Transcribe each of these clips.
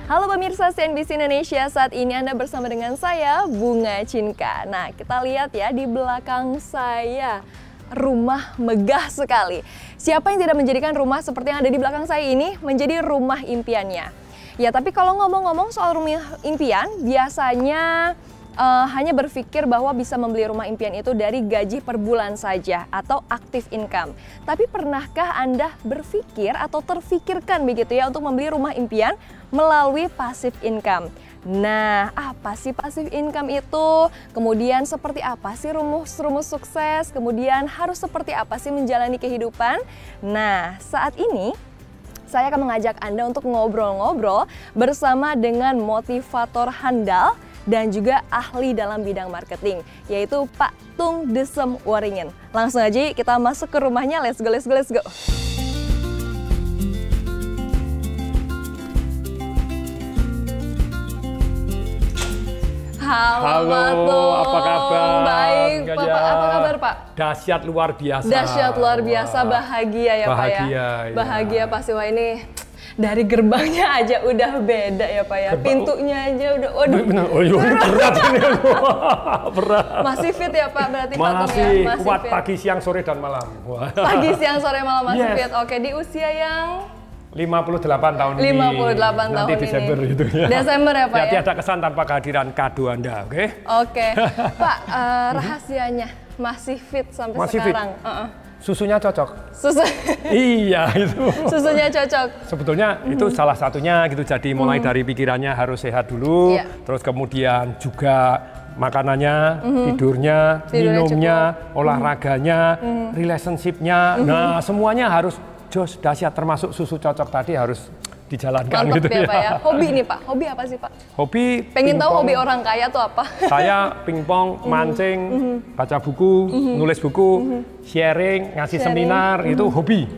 Halo pemirsa CNBC Indonesia, saat ini Anda bersama dengan saya, Bunga Cinka. Nah, kita lihat ya di belakang saya, rumah megah sekali. Siapa yang tidak menjadikan rumah seperti yang ada di belakang saya ini menjadi rumah impiannya? Ya, tapi kalau ngomong-ngomong soal rumah impian, biasanya hanya berpikir bahwa bisa membeli rumah impian itu dari gaji per bulan saja atau active income. Tapi pernahkah Anda berpikir atau terfikirkan begitu ya untuk membeli rumah impian melalui passive income? Nah, apa sih passive income itu? Kemudian seperti apa sih rumus-rumus sukses? Kemudian harus seperti apa sih menjalani kehidupan? Nah, saat ini saya akan mengajak Anda untuk ngobrol-ngobrol bersama dengan motivator handal dan juga ahli dalam bidang marketing, yaitu Pak Tung Desem Waringin. Langsung aja kita masuk ke rumahnya, let's go, let's go, let's go. Halo, Pak Tung. Apa kabar? Baik, Pak. Apa kabar, Pak? Dahsyat luar biasa. Dahsyat luar biasa, bahagia ya, Pak ya? Bahagia, bahagia pasti, wah ini dari gerbangnya aja udah beda ya, Pak ya? Pintunya aja udah, waduh. Oh iya, berat ini. Berat. Masih fit ya, Pak? Berarti Pak Tung ya? Masih kuat fit. pagi, siang, sore, dan malam. Pagi, siang, sore, malam masih Yes. fit. Oke, di usia yang 58 tahun ini. 58 tahun Nanti Desember ini. gitu ya. Desember ya, Pak ya? Tiada kesan tanpa kehadiran kado Anda, oke? Oke. Pak, rahasianya masih fit sampai Masih sekarang? Susunya cocok. Susu. Iya, itu. Susunya cocok. Sebetulnya itu salah satunya gitu. Jadi mulai dari pikirannya harus sehat dulu, Iya. terus kemudian juga makanannya, tidurnya, minumnya, olahraganya, relationship-nya. Nah, semuanya harus jos dahsyat, termasuk susu cocok tadi harus dijalankan. Mantap gitu ya, Pak ya. Hobi nih, Pak. Hobi apa sih, Pak? Hobi Pengen tahu pingpong. hobi orang kaya tuh apa? Saya pingpong, mancing, baca buku, nulis buku, sharing, ngasih seminar, itu hobi,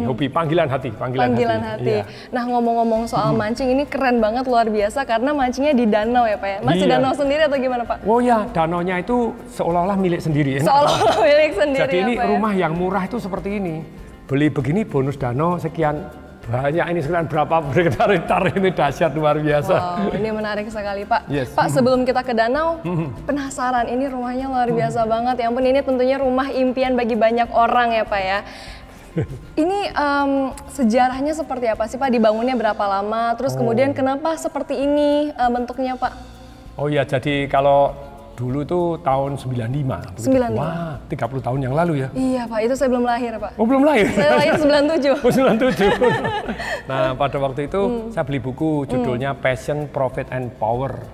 hobi, panggilan hati, Panggilan hati. Iya. Nah, ngomong-ngomong soal mancing ini keren banget, luar biasa karena mancingnya di danau ya, Pak ya. Masih Iya. danau sendiri atau gimana, Pak? Oh ya, danaunya itu seolah-olah milik sendiri. Seolah-olah milik sendiri. Jadi ya, ini Pak, ya? rumah yang murah itu seperti ini. Beli begini bonus danau sekian banyak, ini sekian berapa hektar ini, dahsyat luar biasa. Wow, ini menarik sekali, Pak. Yes. Pak, sebelum kita ke danau, penasaran, ini rumahnya luar biasa banget. Ya ampun, ini tentunya rumah impian bagi banyak orang ya, Pak ya. Ini sejarahnya seperti apa sih, Pak? Dibangunnya berapa lama? Terus kemudian kenapa seperti ini bentuknya, Pak? Oh iya, jadi kalau dulu tuh tahun 95. 95. Wah, 30 tahun yang lalu ya. Iya, Pak. Itu saya belum lahir, Pak. Oh, belum lahir? Saya lahir 97. Oh, 97. Nah, pada waktu itu saya beli buku judulnya Passion, Profit and Power.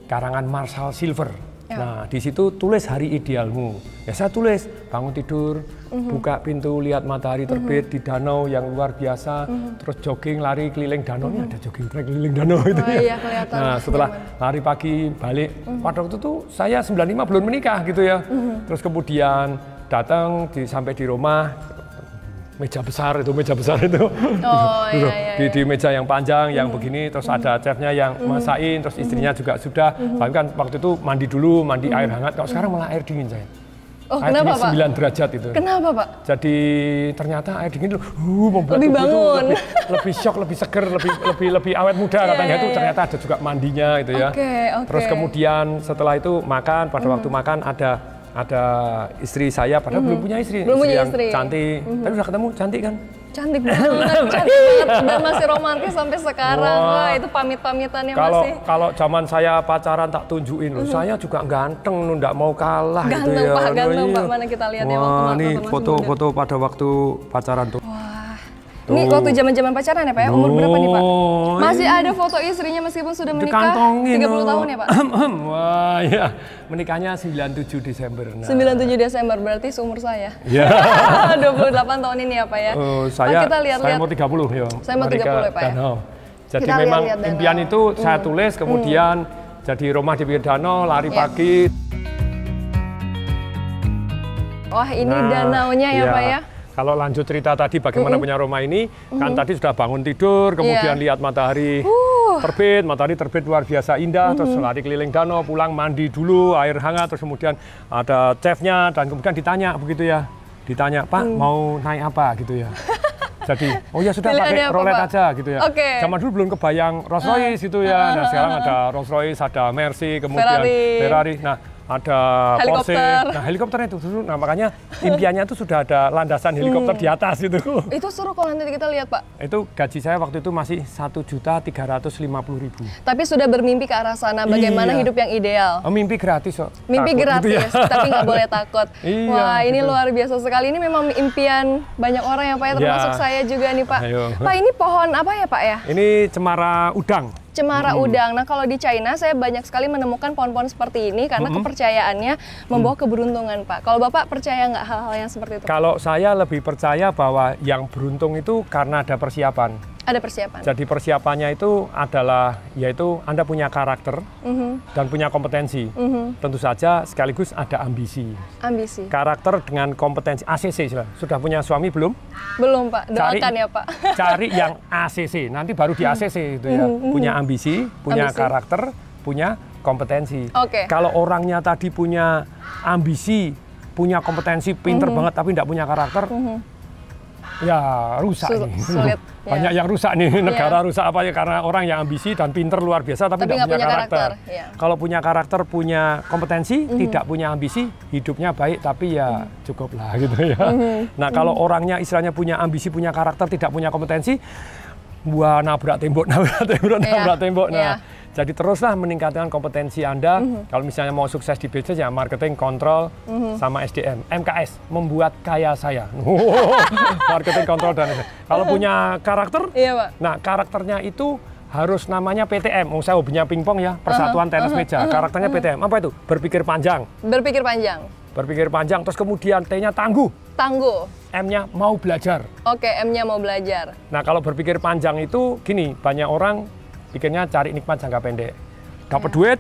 Karangan Marshall Silver. Ya. Nah, di situ tulis hari idealmu. Ya, saya tulis bangun tidur, buka pintu, lihat matahari terbit di danau yang luar biasa, terus jogging, lari keliling danau. Ini ada jogging track keliling danau itu. Oh, iya, kelihatan. Nah, setelah lari pagi balik, pada waktu itu saya 95 belum menikah gitu ya. Terus kemudian datang sampai di rumah, meja besar itu. Oh, iya. Di meja yang panjang yang begini, terus ada chefnya yang masakin, terus istrinya juga sudah. Tapi kan waktu itu mandi dulu, mandi air hangat. Kalau sekarang malah air dingin saya. Oh, air kenapa, dingin Pak? 9 derajat itu. Kenapa, Pak? Jadi ternyata air dingin itu membuat Lebih tubuh itu bangun. lebih shock, lebih seger, lebih awet muda katanya. Itu ternyata ada juga mandinya itu ya. Oke. Terus kemudian setelah itu makan, pada waktu makan ada istri saya, padahal belum punya istri. Belum punya yang istri. cantik. Tapi udah ketemu, cantik kan? Cantik banget, cantik banget. Dan masih romantis sampai sekarang. Wah, itu pamit-pamitannya masih. Kalau zaman saya pacaran tak tunjukin loh, saya juga ganteng, nggak mau kalah Ganteng, gitu ya. Pak, ganteng, Iya. Pak. Mana kita lihat ya Wah, waktu ini masih muda. foto-foto pada waktu pacaran tuh. Wah. Ini waktu zaman-zaman pacaran ya, Pak ya? Umur berapa nih, Pak? Masih ada foto istrinya meskipun sudah menikah. Dikantongin, 30 tahun ya, Pak? Wah, ya. Menikahnya 97 Desember. Nah. 97 Desember, berarti seumur saya. Ya. 28 tahun ini ya, Pak ya? Saya, Pak, kita lihat-lihat. saya mau 30 ya. Saya mau 30 ya, Pak ya? Danau. Jadi Kita memang lihat-lihat danau. impian itu saya tulis, kemudian jadi rumah di pinggir danau, lari pagi. Wah, ini danaunya ya, Pak ya? Kalau lanjut cerita tadi bagaimana punya rumah ini, kan tadi sudah bangun tidur, kemudian lihat matahari matahari terbit luar biasa indah, terus lari keliling danau, pulang mandi dulu, air hangat, terus kemudian ada chefnya, dan kemudian ditanya begitu ya, ditanya, Pak mau naik apa gitu ya. Jadi, oh ya sudah Pilihannya pakai apa, Rolet Pak? aja gitu ya. Oke. Zaman dulu belum kebayang Rolls Royce gitu ya. Nah sekarang ada Rolls Royce, ada Mercy, kemudian Ferrari. Nah ada Porsche. Helikopter. Nah helikopternya itu dulu. Nah makanya impiannya itu sudah ada landasan helikopter di atas itu. Itu seru kalau nanti kita lihat, Pak. Itu gaji saya waktu itu masih 1.350.000. Tapi sudah bermimpi ke arah sana, bagaimana Iya. hidup yang ideal. Oh, mimpi gratis kok. Mimpi Takut gratis, gitu ya. tapi nggak boleh takut. Iya, Wah, ini gitu. luar biasa sekali. Ini memang impian banyak orang ya, Pak, ya, termasuk Ya. saya juga nih, Pak. Ayo. Pak, ini pohon apa ya, Pak ya? Ini cemara udang. Cemara udang. Nah, kalau di China saya banyak sekali menemukan pohon-pohon seperti ini karena kepercayaannya membawa keberuntungan, Pak. Kalau Bapak percaya nggak hal-hal yang seperti itu? Kalau saya lebih percaya bahwa yang beruntung itu karena ada persiapan. Ada persiapan. Jadi persiapannya itu adalah yaitu Anda punya karakter dan punya kompetensi. Tentu saja sekaligus ada ambisi. Ambisi. Karakter dengan kompetensi ACC sudah punya suami belum? Belum, Pak. Doakan ya, Pak. Cari yang ACC, nanti baru di ACC itu ya. Punya ambisi, punya Ambisi. karakter, punya kompetensi. Oke. Kalau orangnya tadi punya ambisi, punya kompetensi, pinter banget tapi tidak punya karakter, ya rusak nih. Sulit, Banyak ya. yang rusak nih, negara rusak apa ya karena orang yang ambisi dan pinter luar biasa tapi Tapi tidak nggak punya punya karakter. karakter, ya. Kalau punya karakter, punya kompetensi, tidak punya ambisi, hidupnya baik tapi ya cukup lah gitu ya. Nah kalau orangnya istilahnya punya ambisi, punya karakter, tidak punya kompetensi, wah nabrak tembok, nabrak tembok. Nah, Iya. jadi teruslah meningkatkan kompetensi Anda. Kalau misalnya mau sukses di bisnis ya marketing, kontrol, sama SDM. MKS, membuat kaya saya. Marketing, kontrol, dan SDM. Kalau punya karakter, Iya, Pak. nah karakternya itu harus namanya PTM. Oh, saya hobinya pingpong ya, Persatuan Tenis Meja. Karakternya PTM. Apa itu? Berpikir panjang. Berpikir panjang. Berpikir panjang, terus kemudian T-nya tangguh. Tangguh. M-nya mau belajar. Oke, M-nya mau belajar. Nah kalau berpikir panjang itu gini, banyak orang pikirnya cari nikmat jangka pendek. Dapat duit,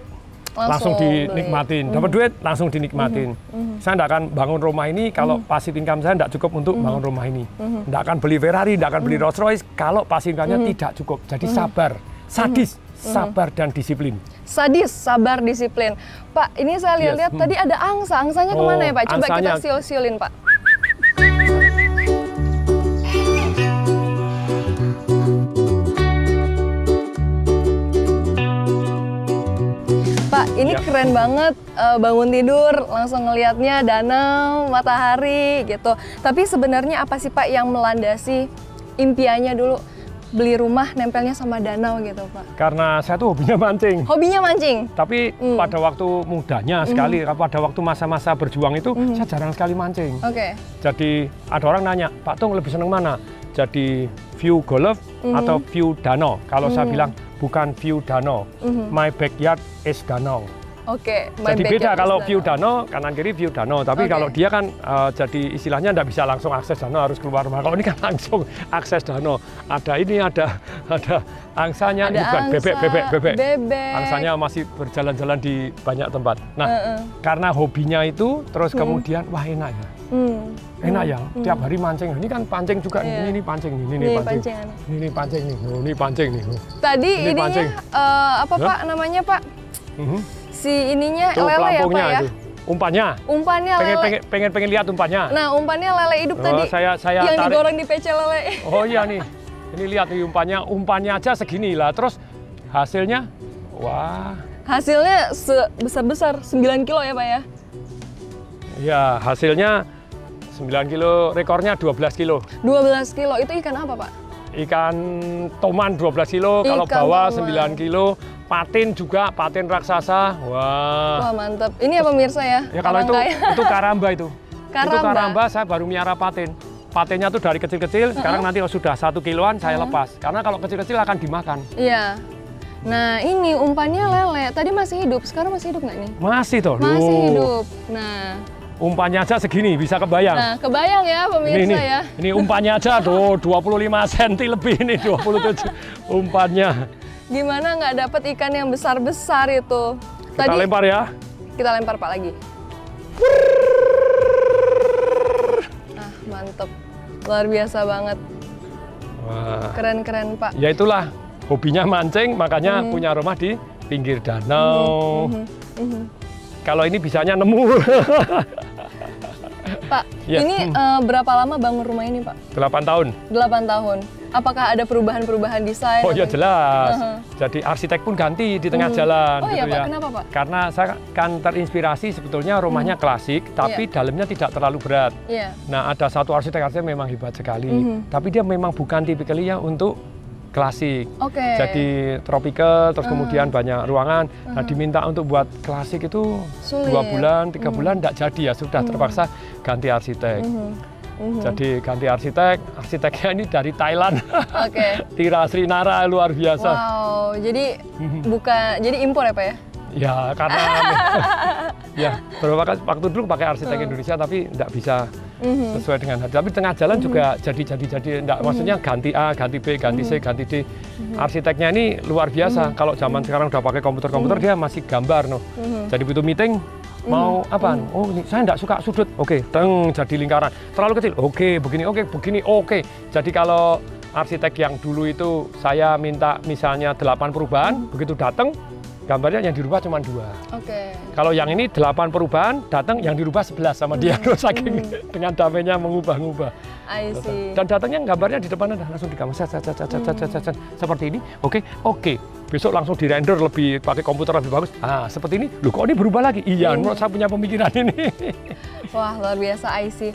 langsung dinikmatin. Dapat duit, langsung dinikmatin. Saya tidak akan bangun rumah ini kalau passive income saya tidak cukup untuk bangun rumah ini. Tidak akan beli Ferrari, tidak akan beli Rolls Royce kalau passive income-nya tidak cukup. Jadi sabar, sadis, sabar dan disiplin. Sadis, sabar, disiplin. Pak, ini saya lihat-lihat tadi ada angsa. Angsanya kemana ya, Pak? Coba kita angsanya. siul-siulin, Pak. Pak, ini Ya. keren banget, bangun tidur langsung ngelihatnya danau, matahari gitu. Tapi sebenarnya apa sih, Pak, yang melandasi impiannya dulu beli rumah nempelnya sama danau gitu, Pak? Karena saya tuh hobinya mancing. Hobinya mancing? Tapi pada waktu mudanya sekali, pada waktu masa-masa berjuang itu, saya jarang sekali mancing. Oke. Jadi ada orang nanya, Pak Tung lebih seneng mana? Jadi view golf atau view danau? Kalau saya bilang bukan view danau, my backyard is danau. Oke, Jadi beda kalau view danau, kanan kiri view danau. Tapi Oke. kalau dia kan jadi istilahnya nggak bisa langsung akses danau, harus keluar rumah. Kalau ini kan langsung akses danau. Ada ini, ada angsanya, Ada ini bukan angsa, bebek. bebek. Angsanya masih berjalan-jalan di banyak tempat. Nah, karena hobinya itu, terus kemudian wah enak ya. Enak ya, tiap hari mancing. Ini kan pancing juga, Iya. ini pancing, ini Nih, pancing. pancingan. Ini pancing nih, oh, ini pancing nih. Tadi Ini ininya pancing. apa, Pak, namanya, Pak? Si ininya Tuh lele ya, Pak pelampungnya ya? itu, umpannya. Umpannya lele. Pengen lihat umpannya. Nah, umpannya lele hidup Oh, tadi. saya yang tarik. digoreng di pecel lele. Oh iya nih, ini lihat nih umpannya aja segini lah. Terus hasilnya, wah, Hasilnya sebesar-besar 9 kilo ya, Pak ya? ya hasilnya 9 kilo, rekornya 12 kilo. 12 kilo, itu ikan apa, Pak? Ikan toman 12 kilo, kalau Ikan bawah toman. 9 kilo, patin juga, patin raksasa. Wah. Wah, mantep. Ini ya pemirsa ya? Ya kalau orang itu kaya. itu karamba itu. Itu Karamba? karamba saya baru miara patin. Patinnya tuh dari kecil-kecil, sekarang nanti kalau sudah 1 kiloan saya lepas. Karena kalau kecil-kecil akan dimakan. Iya. Nah, ini umpannya lele. Tadi masih hidup, sekarang masih hidup nggak nih? Masih toh. Masih Loh. hidup. Nah, Umpannya aja segini, bisa kebayang. nah kebayang ya pemirsa ya. Ini umpannya aja tuh 25 cm lebih ini 27 umpannya. Gimana nggak dapat ikan yang besar-besar itu? Kita lempar ya. Kita lempar, Pak, lagi. Ah, mantep. Luar biasa banget. Wah. Keren-keren, Pak. Ya itulah hobinya mancing, makanya punya rumah di pinggir danau. Kalau ini bisanya nemu. Pak, Yes. ini berapa lama bangun rumah ini, Pak? 8 tahun. 8 tahun. Apakah ada perubahan-perubahan desain? Oh ya atau- jelas. Jadi arsitek pun ganti di tengah jalan. Oh iya, gitu Pak. ya. Kenapa, Pak? Karena saya kan terinspirasi sebetulnya rumahnya klasik, tapi dalamnya tidak terlalu berat. Iya. Nah, ada satu arsitek memang hebat sekali, tapi dia memang bukan tipikalnya untuk klasik. Oke. Jadi tropical, terus kemudian banyak ruangan. Nah, diminta untuk buat klasik itu Sulit. 2 bulan, 3 bulan tidak jadi ya, sudah terpaksa ganti arsitek. Jadi ganti arsiteknya ini dari Thailand. Oke. Tira Srinara luar biasa. Wow, jadi jadi impor ya, Pak ya? Ya karena ya beberapa waktu dulu pakai arsitek Indonesia tapi tidak bisa sesuai dengan hati. Tapi tengah jalan juga jadi enggak, maksudnya ganti A, ganti B, ganti C, ganti D. Arsiteknya ini luar biasa. Kalau zaman sekarang udah pakai komputer dia masih gambar no. Jadi begitu meeting mau apa? Oh, ini saya enggak suka sudut. Oke, jadi lingkaran. Terlalu kecil. Oke, begini. Oke, begini. Oke. Jadi kalau arsitek yang dulu itu saya minta misalnya 8 perubahan, begitu datang gambarnya yang dirubah cuma 2. Oke. Kalau yang ini 8 perubahan, datang yang dirubah 11 sama dia. Saking dengan damainya mengubah-ubah. I see. Dan datangnya gambarnya di depan ada langsung di kamar seperti ini. Oke. Besok langsung di render lebih pakai komputer lebih bagus. Ah, seperti ini. Loh kok ini berubah lagi? Iya, menurut saya punya pemikiran ini. Wah, luar biasa, I see.